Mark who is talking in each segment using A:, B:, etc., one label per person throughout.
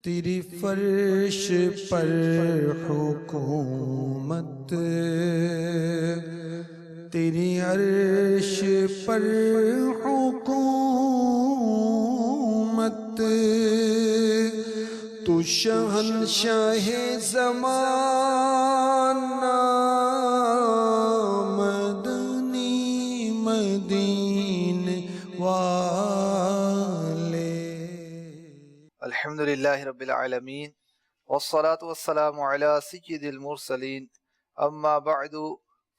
A: تیری فرش پر حکومت، تیری عرش پر حکومت، تو شہنشاہ زمانہ مدنی مدینے والے۔
B: الحمدللہ رب العالمین والصلاة والسلام علی سید المرسلین، اما بعد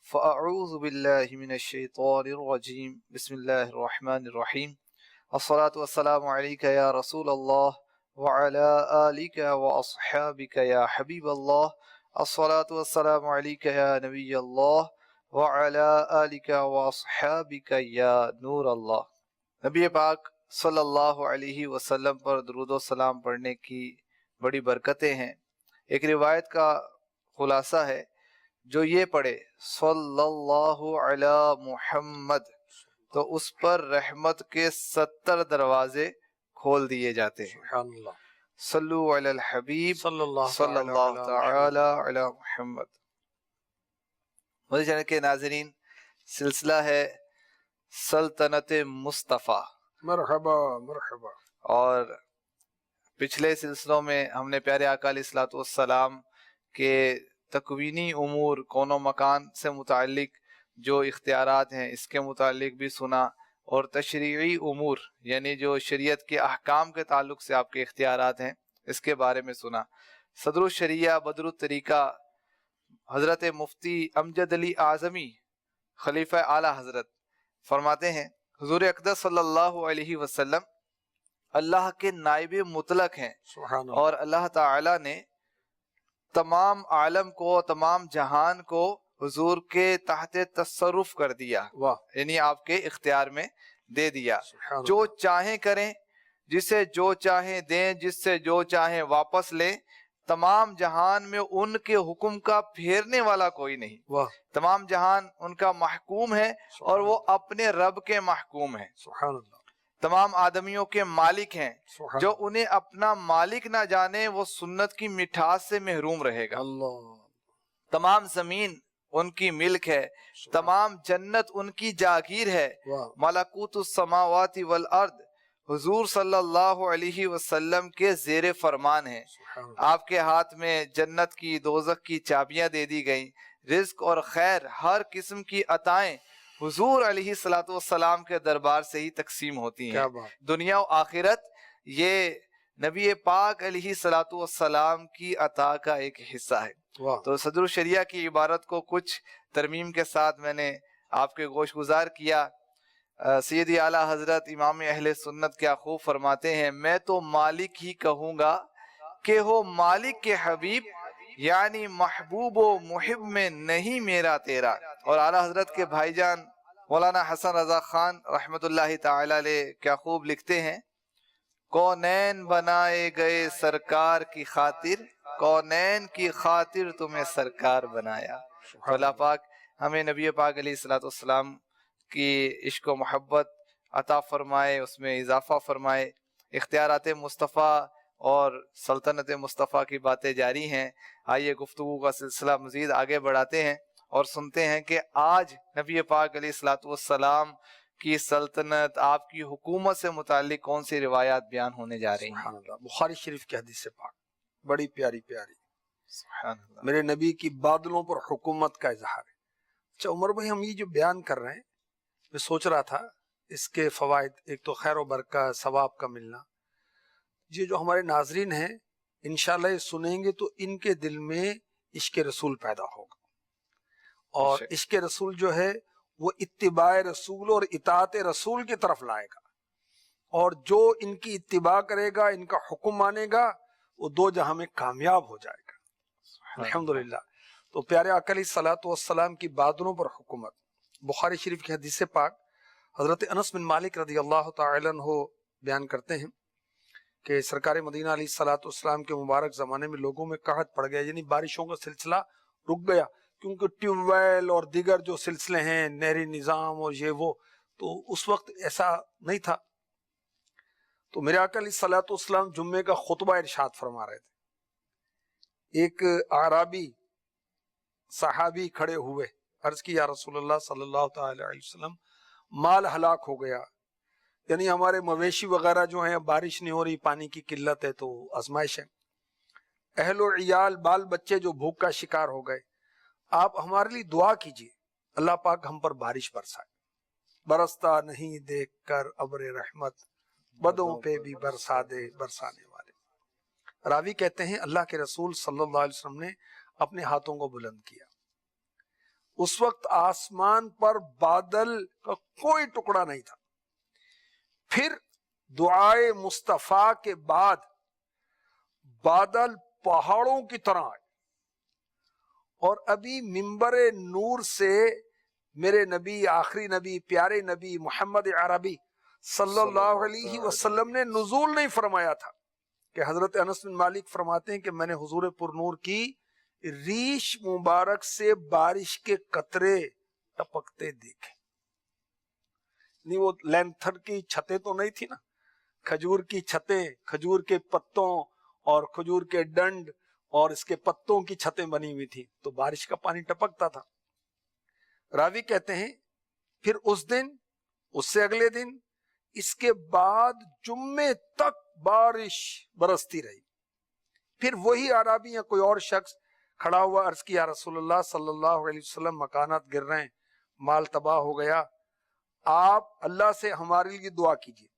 B: فاعوذ باللہ من الشیطان الرجیم، بسم اللہ الرحمن الرحیم۔ الصلاة والسلام علیک یا رسول اللہ وعلی آلک واصحابک یا حبیب اللہ۔ الصلاة والسلام علیک یا نبی اللہ وعلی آلک واصحابک یا نور اللہ۔ نبی پاک صلی اللہ علیہ وسلم پر درود و سلام پڑھنے کی بڑی برکتیں ہیں۔ ایک روایت کا خلاصہ ہے، جو یہ پڑھے صلی اللہ علی محمد تو اس پر رحمت کے 70 دروازے کھول دیے جاتے ہیں۔
C: سبحان اللہ،
B: صلو علی الحبیب
C: صلی اللہ
B: تعالی علی محمد۔ مدنی چینل کے ناظرین، سلسلہ ہے سلطنت مصطفیٰ،
C: مرحبا مرحبا۔
B: اور پچھلے سلسلوں میں ہم نے پیارے آقا علیہ الصلوۃ والسلام کے تکوینی امور، کون و مکان سے متعلق جو اختیارات ہیں اس کے متعلق بھی سنا، اور تشریعی امور یعنی جو شریعت کے احکام کے تعلق سے آپ کے اختیارات ہیں اس کے بارے میں سنا۔ صدر الشریعہ بدر الطریقہ حضرت مفتی امجد علی اعظمی خلیفہ اعلیٰ حضرت فرماتے ہیں، حضور اقدس صلی اللہ علیہ وسلم اللہ کے نائب مطلق ہیں،
C: سبحان اللہ۔
B: اور اللہ تعالی نے تمام عالم کو، تمام جہان کو حضور کے تحت تصرف کر دیا،
C: واہ،
B: یعنی آپ کے اختیار میں دے دیا۔
C: سبحان
B: جو
C: اللہ۔
B: چاہیں کریں، جسے جو چاہیں دیں، جس سے جو چاہیں واپس لیں۔ تمام جہان میں ان کے حکم کا پھیرنے والا کوئی نہیں،
C: واہ،
B: تمام جہان ان کا محکوم ہے اور وہ اپنے رب کے محکوم ہیں۔
C: سبحان اللہ،
B: تمام آدمیوں کے مالک ہیں،
C: سبحان
B: جو انہیں اپنا مالک نہ جانے وہ سنت کی مٹھاس سے محروم رہے گا۔
C: اللہ،
B: تمام زمین ان کی ملک ہے، تمام جنت ان کی جاگیر ہے۔
C: واہ،
B: ملکوت السماوات والارض حضور صلی اللہ علیہ وسلم کے زیر فرمان ہیں۔
C: سبحان اللہ،
B: آپ کے ہاتھ میں جنت کی، دوزخ کی چابیاں دے دی گئیں۔ رزق اور خیر، ہر قسم کی عطائیں حضور علیہ الصلوۃ والسلام کے دربار سے ہی تقسیم ہوتی ہیں۔
C: کیا بات۔
B: دنیا و آخرت یہ نبی پاک علیہ الصلوۃ والسلام کی عطا کا ایک حصہ ہے۔
C: واہ،
B: تو صدر الشریعہ کی عبارت کو کچھ ترمیم کے ساتھ میں نے آپ کے گوش گزار کیا۔ سیدی اعلیٰ حضرت امام اہل سنت کیا خوب فرماتے ہیں، میں تو مالک ہی کہوں گا کہ ہو مالک کے حبیب، یعنی محبوب و محب میں نہیں میرا تیرا۔ اور اعلیٰ حضرت کے بھائی جان مولانا حسن رضا خان رحمت اللہ تعالی علیہ کیا خوب لکھتے ہیں، کونین بنائے گئے سرکار کی خاطر، کونین کی خاطر تمہیں سرکار بنایا۔ اللہ پاک ہمیں نبی پاک علیہ الصلوۃ والسلام کی عشق و محبت عطا فرمائے، اس میں اضافہ فرمائے۔ اختیارات مصطفیٰ اور سلطنت مصطفیٰ کی باتیں جاری ہیں۔ آئیے گفتگو کا سلسلہ مزید آگے بڑھاتے ہیں اور سنتے ہیں کہ آج نبی پاک علیہ الصلوۃ والسلام کی سلطنت، آپ کی حکومت سے متعلق کون سی روایات بیان ہونے جا رہی ہیں۔
C: سبحان اللہ۔ بخاری شریف کی حدیث پاک بڑی پیاری پیاری،
B: سبحان اللہ۔
C: میرے نبی کی بادلوں پر حکومت کا اظہار ہے۔ اچھا عمر بھائی، ہم یہ جو بیان کر رہے ہیں، میں سوچ رہا تھا اس کے فوائد، ایک تو خیر و برکت، ثواب کا ملنا۔ یہ جو ہمارے ناظرین ہیں انشاءاللہ یہ سنیں گے تو ان کے دل میں عشق رسول پیدا ہوگا، اور عشق رسول جو ہے وہ اتباع رسول اور اطاعت رسول کی طرف لائے گا، اور جو ان کی اتباع کرے گا، ان کا حکم مانے گا، وہ دو جہاں میں کامیاب ہو جائے گا۔ الحمدللہ۔ تو پیارے آقا علیہ الصلوۃ والسلام کی بادلوں پر حکومت، بخاری شریف کی حدیث پاک حضرت انس بن مالک رضی اللہ تعالی عنہ بیان کرتے ہیں کہ سرکار مدینہ علیہ الصلوۃ والسلام کے مبارک زمانے میں لوگوں میں قحط پڑ گیا، یعنی بارشوں کا سلسلہ رک گیا، کیونکہ ٹیوب ویل اور دیگر جو سلسلے ہیں، نہری نظام اور یہ وہ، تو اس وقت ایسا نہیں تھا۔ تو میرے آقا علیہ الصلوۃ والسلام جمعے کا خطبہ ارشاد فرما رہے تھے. ایک اعرابی صحابی کھڑے ہوئے, عرض کی یا رسول اللہ صلی اللہ تعالی علیہ وسلم مال ہلاک ہو گیا, یعنی ہمارے مویشی وغیرہ جو ہیں بارش نہیں ہو رہی, پانی کی قلت ہے, تو آزمائش ہے, اہل و عیال بال بچے جو بھوک کا شکار ہو گئے, آپ ہمارے لیے دعا کیجئے اللہ پاک ہم پر بارش برسائے. برستا نہیں دیکھ کر ابر رحمت, بدوں پہ بھی برسا دے برسانے والے. راوی کہتے ہیں اللہ کے رسول صلی اللہ علیہ وسلم نے اپنے ہاتھوں کو بلند کیا. اس وقت آسمان پر بادل کا کوئی ٹکڑا نہیں تھا. پھر دعائے مصطفیٰ کے بعد بادل پہاڑوں کی طرح آئے, اور ابھی منبر نور سے میرے نبی, آخری نبی, پیارے نبی محمد عربی صلی اللہ علیہ وسلم نے نزول نہیں فرمایا تھا کہ حضرت انس بن مالک فرماتے ہیں کہ میں نے حضور پر نور کی ریش مبارک سے بارش کے قطرے ٹپکتے دیکھے. نہیں وہ لینتھر کی چھتیں تو نہیں تھی نا, کھجور کی چھتیں, کھجور کے پتوں اور کھجور کے ڈنڈ اور اس کے پتوں کی چھتیں بنی ہوئی تھی, تو بارش کا پانی ٹپکتا تھا. راوی کہتے ہیں پھر اس دن, اس سے اگلے دن, اس کے بعد جمعے تک بارش برستی رہی. پھر وہی اعرابی یا کوئی اور شخص کھڑا ہوا, عرض کیا رسول اللہ صلی اللہ علیہ وسلم مکانات گر رہے ہیں, مال تباہ ہو گیا, آپ اللہ سے ہمارے لیے دعا کیجیے.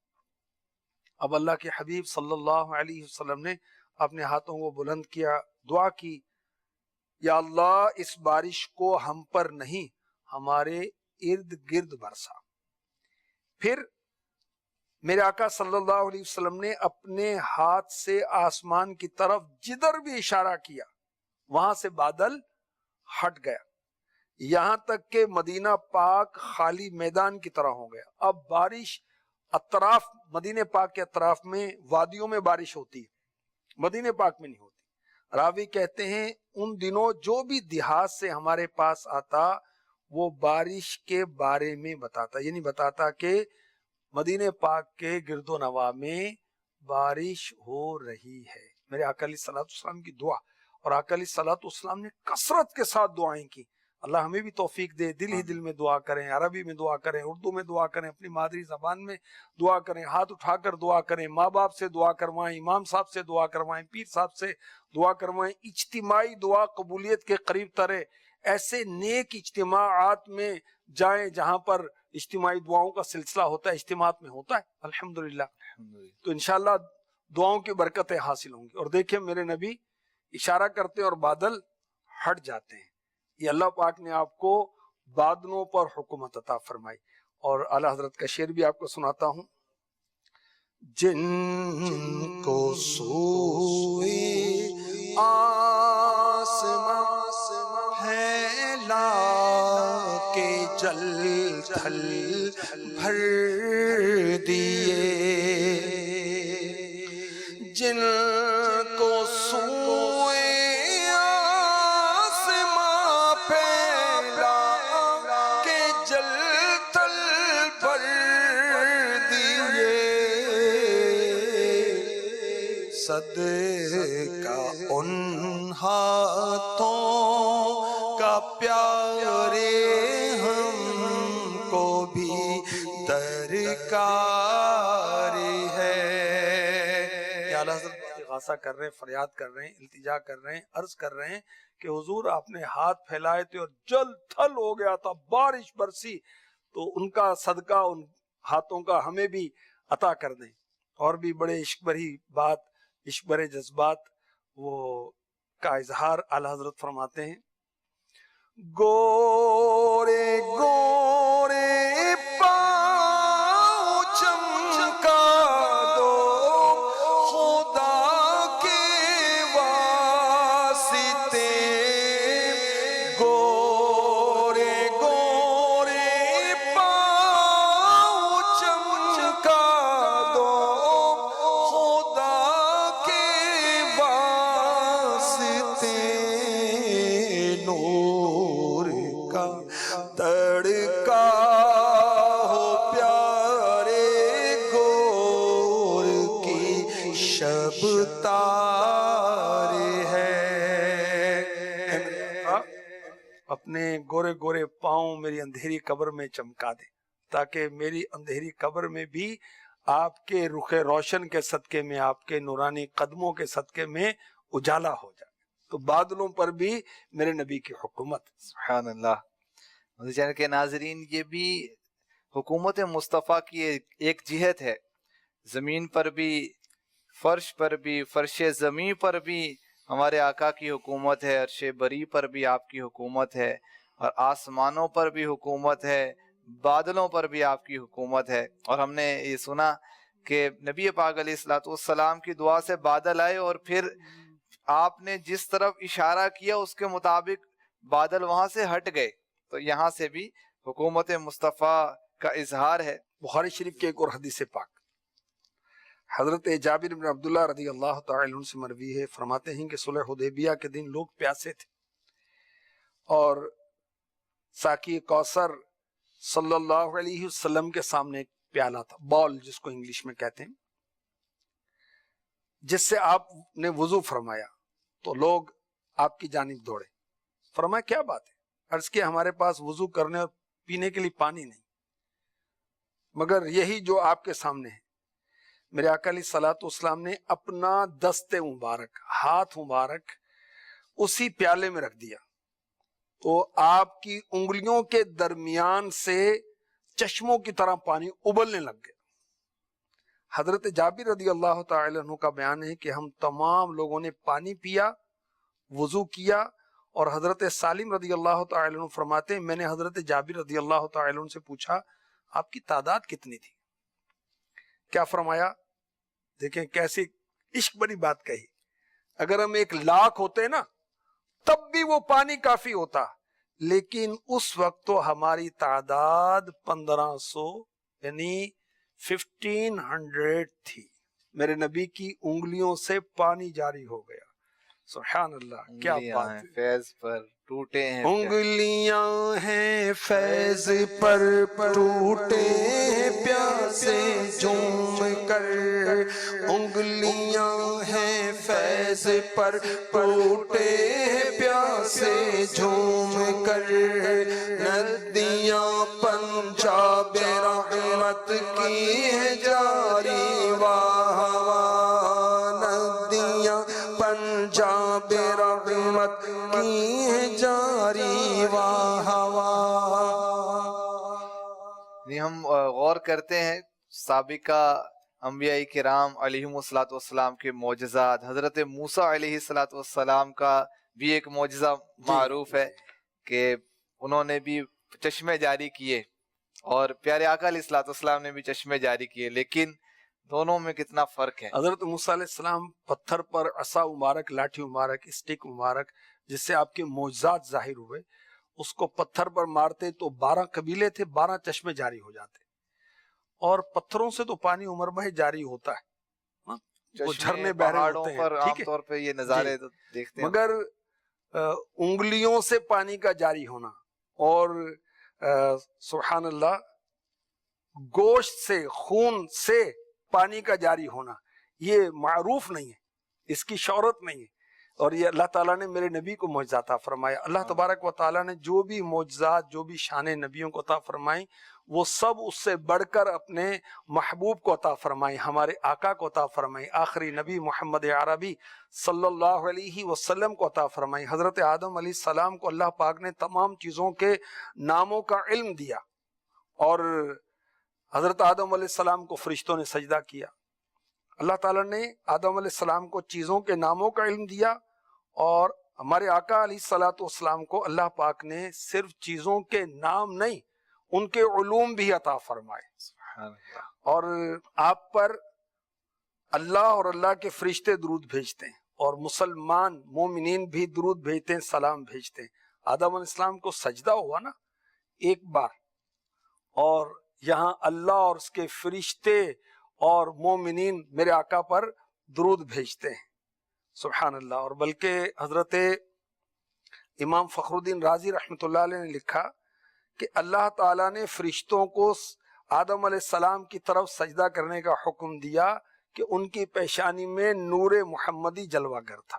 C: اب اللہ کے حبیب صلی اللہ علیہ وسلم نے اپنے ہاتھوں کو بلند کیا, دعا کی, یا اللہ اس بارش کو ہم پر نہیں ہمارے ارد گرد برسا. پھر میرے آقا صلی اللہ علیہ وسلم نے اپنے ہاتھ سے آسمان کی طرف جدھر بھی اشارہ کیا وہاں سے بادل ہٹ گیا, یہاں تک کہ مدینہ پاک خالی میدان کی طرح ہو گیا. اب بارش اطراف, مدینہ پاک کے اطراف میں وادیوں میں بارش ہوتی ہے, مدینہ پاک میں نہیں ہوتی. راوی کہتے ہیں ان دنوں جو بھی دیہات سے ہمارے پاس آتا وہ بارش کے بارے میں بتاتا, یعنی بتاتا کہ مدینہ پاک کے گرد و نواح میں بارش ہو رہی ہے. میرے آقا علیہ الصلوۃ والسلام کی دعا, اور آقا علیہ الصلوۃ والسلام نے کثرت کے ساتھ دعائیں کی. اللہ ہمیں بھی توفیق دے, دل ہی دل میں دعا کریں, عربی میں دعا کریں, اردو میں دعا کریں, اپنی مادری زبان میں دعا کریں, ہاتھ اٹھا کر دعا کریں, ماں باپ سے دعا کروائیں, امام صاحب سے دعا کروائیں, پیر صاحب سے دعا کروائیں. اجتماعی دعا قبولیت کے قریب ترے, ایسے نیک اجتماعات میں جائیں جہاں پر اجتماعی دعاؤں کا سلسلہ ہوتا ہے, اجتماعات میں ہوتا ہے الحمدللہ. تو انشاءاللہ دعاؤں کی برکتیں حاصل ہوں گی. اور دیکھیں میرے نبی اشارہ کرتے ہیں اور بادل ہٹ جاتے ہیں. یہ اللہ پاک نے آپ کو بادلوں پر حکومت عطا فرمائی. اور اعلیٰ حضرت کا شعر بھی آپ کو سناتا ہوں.
A: جن کو سوئے آسمان پھیلا کے جل تھل بھر دیے, جن کو سوئے آسمان پھیلا کے جل تھل بھر دیے, صدقہ ان ہاتھوں کا پیارے ہم کو بھی درکار ہے.
C: یا اعلیٰ حضرت استغاثہ کر رہے ہیں, فریاد کر رہے ہیں, التجا کر رہے ہیں, عرض کر رہے ہیں کہ حضور آپ نے ہاتھ پھیلائے تھے اور جل تھل ہو گیا تھا, بارش برسی, تو ان کا صدقہ ان ہاتھوں کا ہمیں بھی عطا کر دیں. اور بھی بڑے عشق بھری بات, عشق بھرے جذبات وہ کا اظہار اعلیٰ حضرت فرماتے ہیں. گورے گورے پاؤں چمکا دو خدا کے واسطے, گورے گورے پاؤں چمکا دو خدا کے واسطے, نور کا تڑکا اپنے گورے گورے پاؤں میری اندھیری قبر میں چمکا دے، تاکہ میری اندھیری قبر میں بھی آپ کے رخ روشن کے صدقے میں، آپ کے نورانی قدموں کے صدقے میں اجالا ہو جائے۔ تو بادلوں پر بھی میرے نبی کی حکومت۔
B: سبحان اللہ۔ مدنی چینل کے ناظرین، یہ بھی حکومت مصطفیٰ کی ایک جہت ہے، زمین پر بھی، فرش پر بھی، فرش زمین پر بھی ہمارے آقا کی حکومت ہے، عرش بری پر بھی آپ کی حکومت ہے، اور آسمانوں پر بھی حکومت ہے، بادلوں پر بھی آپ کی حکومت ہے۔ اور ہم نے یہ سنا کہ نبی پاک علیہ السلام کی دعا سے بادل آئے، اور پھر آپ نے جس طرف اشارہ کیا اس کے مطابق بادل وہاں سے ہٹ گئے۔ تو یہاں سے بھی حکومت مصطفیٰ کا اظہار ہے۔
C: بخاری شریف کے ایک اور حدیث پاک، حضرت جابر بن عبداللہ رضی اللہ تعالی عنہ سے مروی ہے، فرماتے ہیں کہ صلح حدیبیہ کے دن لوگ پیاسے تھے، اور ساقی کوثر صلی اللہ علیہ وسلم کے سامنے ایک پیالہ تھا، بال جس کو انگلش میں کہتے ہیں، جس سے آپ نے وضو فرمایا تو لوگ آپ کی جانب دوڑے۔ فرمایا کیا بات ہے؟ عرض کیا ہمارے پاس وضو کرنے اور پینے کے لیے پانی نہیں، مگر یہی جو آپ کے سامنے ہے۔ میرے آقا علیہ الصلوۃ والسلام نے اپنا دست مبارک، ہاتھ مبارک اسی پیالے میں رکھ دیا، تو آپ کی انگلیوں کے درمیان سے چشموں کی طرح پانی ابلنے لگ گیا۔ حضرت جابر رضی اللہ تعالی عنہ کا بیان ہے کہ ہم تمام لوگوں نے پانی پیا، وضو کیا، اور حضرت سالم رضی اللہ تعالی عنہ فرماتے ہیں میں نے حضرت جابر رضی اللہ تعالی عنہ سے پوچھا آپ کی تعداد کتنی تھی؟ کیا فرمایا؟ دیکھیں کیسی عشق بڑی بات کہی، اگر ہم 1,00,000 ہوتے نا تب بھی وہ پانی کافی ہوتا، لیکن اس وقت تو ہماری تعداد 1500 یعنی 1500 تھی۔ میرے نبی کی انگلیوں سے پانی جاری ہو گیا۔ سبحان اللہ، کیا بات ہے۔
B: فیض پر ٹوٹے ہیں،
A: انگلیاں ہیں فیض پر ٹوٹے پیاسے جھوم کر، انگلیاں ہیں فیض پر ٹوٹے پیاسے جھوم کر، ندیاں پنجاب رحمت کی ہے جاری واہ واہ، ندیاں پنجاب رحمت کی ہے جاری واہ واہ۔
B: ہم غور کرتے ہیں سابقہ انبیاء کرام علیہم الصلوۃ والسلام کے معجزات۔ حضرت موسیٰ علیہ الصلوۃ والسلام کا بھی ایک معجزہ معروف ہے کہ انہوں نے بھی چشمے جاری کیے، اور پیارے آقا علیہ الصلوۃ والسلام نے بھی چشمے جاری کیے، لیکن دونوں میں کتنا فرق ہے۔
C: حضرت موسیٰ علیہ السلام پتھر پر عصا مبارک، لاٹھی مبارک، اسٹک مبارک جس سے آپ کے معجزات ظاہر ہوئے، اس کو پتھر پر مارتے تو 12 قبیلے تھے، 12 چشمے جاری ہو جاتے، اور پتھروں سے تو پانی عمر بھائی جاری ہوتا ہے، وہ جھرنے بہ رہے
B: پہاڑوں
C: ہوتے ہیں،
B: پر عام
C: ٹھیک ہے،
B: طور پہ یہ نظارے تو دیکھتے ہیں،
C: مگر انگلیوں سے پانی کا جاری ہونا اور سبحان اللہ گوشت سے، خون سے پانی کا جاری ہونا، یہ معروف نہیں ہے، اس کی شہرت نہیں ہے، اور یہ اللہ تعالیٰ نے میرے نبی کو معجزہ عطا فرمایا۔ اللہ تبارک و تعالیٰ نے جو بھی معجزات، جو بھی شان نبیوں کو عطا فرمائیں، وہ سب اس سے بڑھ کر اپنے محبوب کو عطا فرمائیں، ہمارے آقا کو عطا فرمائیں، آخری نبی محمد عربی صلی اللہ علیہ وسلم کو عطا فرمائیں۔ حضرت آدم علیہ السلام کو اللہ پاک نے تمام چیزوں کے ناموں کا علم دیا، اور حضرت آدم علیہ السلام کو فرشتوں نے سجدہ کیا۔ اللہ تعالیٰ نے آدم علیہ السلام کو چیزوں کے ناموں کا علم دیا، اور ہمارے آقا علیہ الصلوۃ والسلام کو اللہ پاک نے صرف چیزوں کے نام نہیں، ان کے علوم بھی عطا فرمائے۔ اور آپ پر اللہ اور اللہ کے فرشتے درود بھیجتے ہیں، اور مسلمان مومنین بھی درود بھیجتے ہیں، سلام بھیجتے ہیں۔ آدم علیہ السلام کو سجدہ ہوا نا ایک بار، اور یہاں اللہ اور اس کے فرشتے اور مومنین میرے آقا پر درود بھیجتے ہیں، سبحان اللہ۔ اور بلکہ حضرت امام فخر الدین رازی رحمۃ اللہ علیہ نے لکھا کہ اللہ تعالیٰ نے فرشتوں کو آدم علیہ السلام کی طرف سجدہ کرنے کا حکم دیا کہ ان کی پیشانی میں نور محمدی جلوہ گر تھا،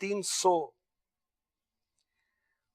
C: 300।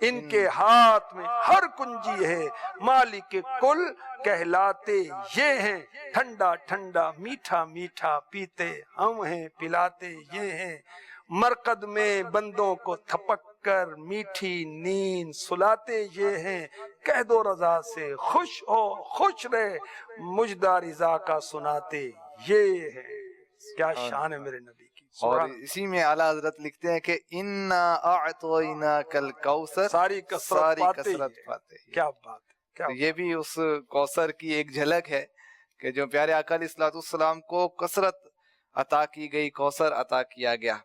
C: ان کے ہاتھ میں ہر کنجی ہے، مالک کل کہلاتے یہ ہیں، ٹھنڈا ٹھنڈا میٹھا میٹھا پیتے ہم ہیں، پلاتے یہ ہیں، مرقد میں بندوں کو تھپک کر میٹھی نیند سلاتے یہ ہیں، کہہ دو رضا سے خوش ہو خوش رہے، مجدہ رضا کا سناتے یہ ہے۔ کیا شان ہے میرے نبی کی،
B: اور
C: سبحان اللہ۔
B: اسی میں اعلیٰ حضرت لکھتے ہیں کہ انا اعطیناک الکوثر،
C: ساری کثرت پاتے ہی
B: کثرت
C: ہے۔
B: پاتے ہی۔
C: کیا بات ہے، کیا
B: تو یہ بھی اس کوثر کی ایک جھلک ہے کہ جو پیارے آقا علیہ الصلوۃ والسلام کو کثرت عطا کی گئی، کوثر عطا کیا گیا۔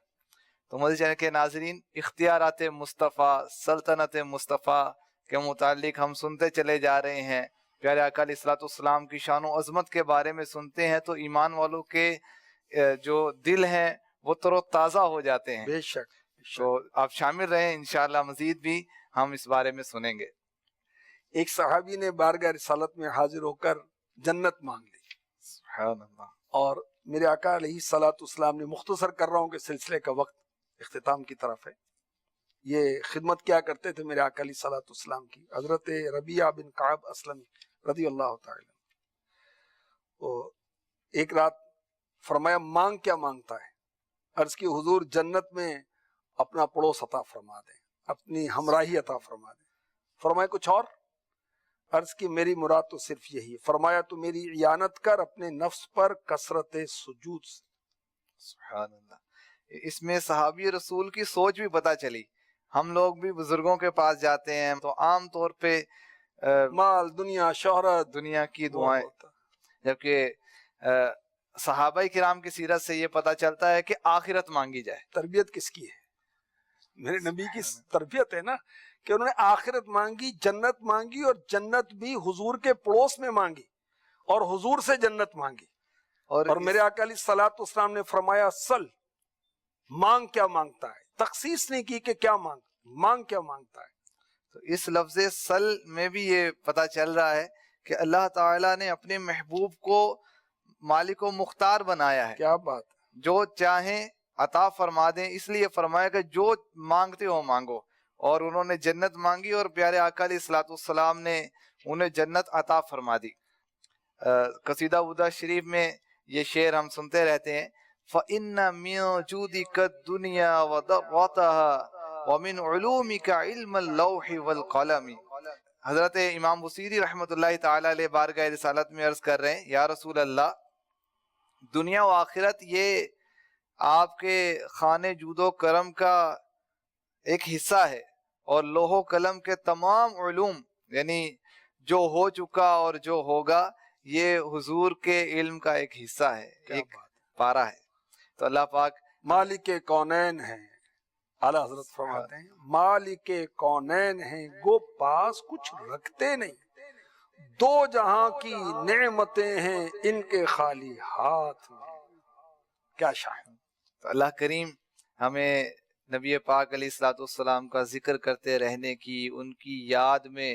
B: تو مدنی چینل کے ناظرین، اختیارات مصطفیٰ، سلطنت مصطفیٰ کے متعلق ہم سنتے چلے جا رہے ہیں۔ پیارے آقا علیہ الصلوۃ والسلام کی شان و عظمت کے بارے میں سنتے ہیں تو ایمان والوں کے جو دل ہیں وہ تر و تازہ ہو جاتے ہیں۔
C: بے شک۔
B: تو آپ شامل رہیں، انشاءاللہ مزید بھی ہم اس بارے میں سنیں گے۔
C: ایک صحابی نے بارگاہ رسالت میں حاضر ہو کر جنت مانگ لی،
B: سبحان اللہ۔
C: اور میرے آقا علیہ الصلوۃ والسلام نے، مختصر کر رہا ہوں کہ سلسلے کا وقت اختتام کی طرف ہے، یہ خدمت کیا کرتے تھے میرے آقا علیہ الصلوۃ والسلام کی، حضرت ربیعہ بن کعب اسلمی رضی اللہ تعالی۔ وہ ایک رات فرمایا مانگ کیا مانگتا ہے؟ عرض کی حضور جنت میں اپنا پڑوس عطا فرما دیں، اپنی ہمراہی عطا فرما دیں۔ فرمایا کچھ اور؟ عرض کی میری مراد تو صرف یہی۔ فرمایا تو میری اعانت کر اپنے نفس پر کثرت سجود سے۔
B: سبحان اللہ۔ اس میں صحابی رسول کی سوچ بھی پتہ چلی۔ ہم لوگ بھی بزرگوں کے پاس جاتے ہیں تو عام طور پہ
C: مال، دنیا، شہرت،
B: دنیا کی دعائیں، جبکہ صحابہ کرام کی سیرت سے یہ پتہ چلتا ہے کہ آخرت مانگی جائے۔
C: تربیت کس کی ہے؟ میرے نبی کی تربیت ہے نا، کہ انہوں نے آخرت مانگی، جنت مانگی، اور جنت بھی حضور کے پڑوس میں مانگی، اور حضور سے جنت مانگی۔ اور میرے آقا علیہ الصلوۃ والسلام نے فرمایا سل، مانگ کیا مانگتا ہے، تخصیص نہیں کی کہ کیا مانگ کیا مانگتا ہے۔
B: تو اس لفظ سل میں بھی یہ پتہ چل رہا ہے کہ اللہ تعالیٰ نے اپنے محبوب کو مالک و مختار بنایا ہے،
C: کیا بات ہے۔
B: جو چاہیں عطا فرما دیں، اس لیے فرمایا کہ جو مانگتے ہو مانگو۔ اور انہوں نے جنت مانگی اور پیارے آقا علیہ الصلوۃ والسلام نے انہیں جنت عطا فرما دی۔ قصیدہ ودا شریف میں یہ شعر ہم سنتے رہتے ہیں، فَإِنَّ مِن جُودِكَ الدُّنْيَا وَضَوْءَتَهَا وَمِنْ عُلُومِكَ عِلْمَ اللَّوْحِ وَالْقَلَمِ۔ حضرت امام بصیری رحمۃ اللہ تعالیٰ علیہ بارگاہ رسالت میں عرض کر رہے ہیں، یا رسول اللہ، دنیا و آخرت یہ آپ کے خانے جود و کرم کا ایک حصہ ہے، اور لوح و قلم کے تمام علوم، یعنی جو ہو چکا اور جو ہوگا، یہ حضور کے علم کا ایک حصہ ہے، ایک پارہ ہے۔ تو اللہ پاک
C: مالک کونین ہیں، اعلیٰ حضرت فرماتے ہیں مالک کونین ہیں، گو پاس کچھ رکھتے نہیں، دو جہاں کی نعمتیں ہیں ان کے خالی ہاتھ میں۔ کیا شان۔
B: تو اللہ کریم ہمیں نبی پاک علیہ الصلوۃ والسلام کا ذکر کرتے رہنے کی، ان کی یاد میں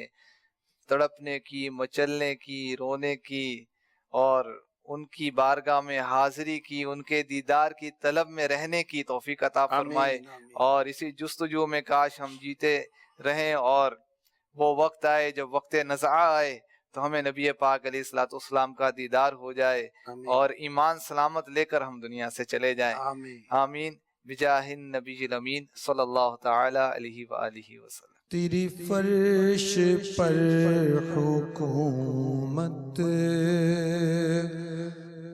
B: تڑپنے کی، مچلنے کی، رونے کی، اور ان کی بارگاہ میں حاضری کی، ان کے دیدار کی طلب میں رہنے کی توفیق عطا فرمائے۔ اور اسی جستجو میں کاش ہم جیتے رہیں، اور وہ وقت آئے جب وقت نزعہ آئے تو ہمیں نبی پاک علیہ الصلوۃ والسلام کا دیدار ہو جائے، اور ایمان سلامت لے کر ہم دنیا سے چلے جائیں۔ آمین بجاہ النبی الامین صلی اللہ تعالی علیہ وآلہ وسلم۔
A: تیری فرش پر حکومت،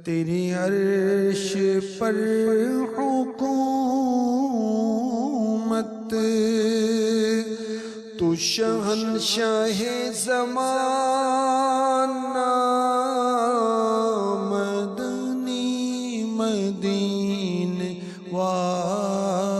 A: تیری عرش پر حکومت، تو شہنشاہ زمانہ، مدنی مدین والے